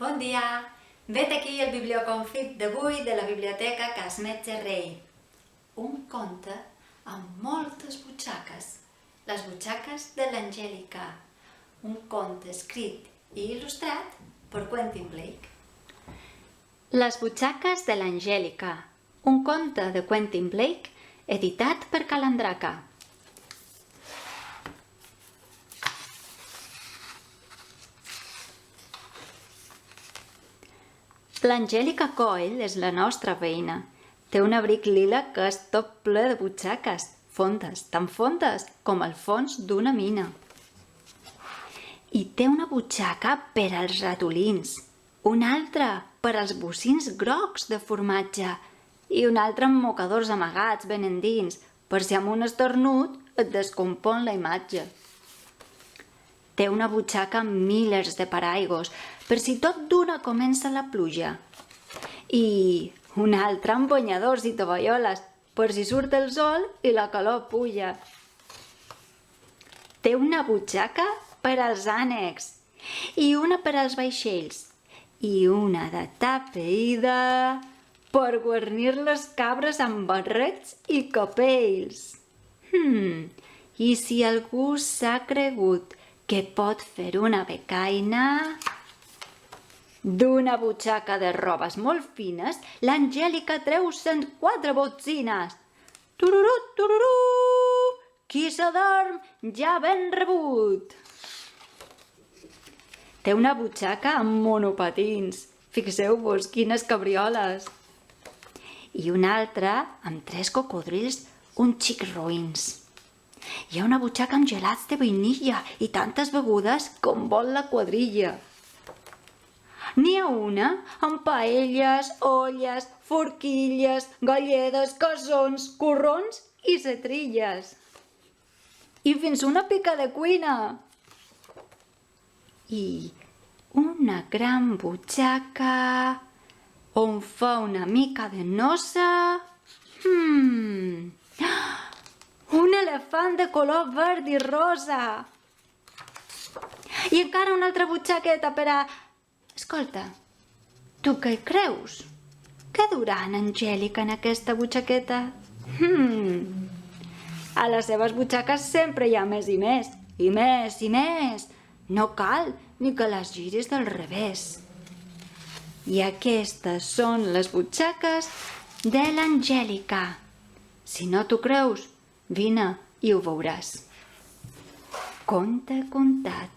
Bon dia! Vet aquí el biblioconfit d'avui de la Biblioteca Cas Metge Rei. Un conte amb moltes butxaques. Les butxaques de l'Angèlica. Un conte escrit i il·lustrat per Quentin Blake. Les butxaques de l'Angèlica. Un conte de Quentin Blake editat per Calandraca. L'Angèlica Coyle és la nostra veïna. Té un abric lila que és tot ple de butxaques, fondes, tan fondes com el fons d'una mina. I té una butxaca per als ratolins, una altra per als bocins grocs de formatge i una altra amb mocadors amagats ben endins, per si amb un esternut et descompon la imatge. Té una butxaca amb milers de paraigos, per si tot d'una comença la pluja. I una altra amb banyadors i tovalloles, per si surt el sol i la calor puja. Té una butxaca per als ànecs, i una per als vaixells, i una de tapeïda per guarnir les cabres amb barrets i capells. I si algú s'ha cregut que pot fer una becaina... D'una butxaca de robes molt fines, l'Angèlica treu 104 botzines. Tururú, tururú! Qui s'adorm ja ben rebut! Té una butxaca amb monopatins. Fixeu-vos quines cabrioles! I una altra amb 3 cocodrils, un xic roïns. Hi ha una butxaca amb gelats de vainilla i tantes begudes com vol la quadrilla. N'hi ha una amb paelles, olles, forquilles, galledes, cassons, corrons i setrilles. I fins una pica de cuina. I una gran butxaca on fa una mica de nosa... Un elefant de color verd i rosa. I encara una altra butxaqueta per a... Escolta, tu què hi creus? Què durà en Angèlica en aquesta butxaqueta? A les seves butxaques sempre hi ha més i més, i més i més. No cal ni que les giris del revés. I aquestes són les butxaques de l'Angèlica. Si no t'ho creus, vine i ho veuràs. Conte contat.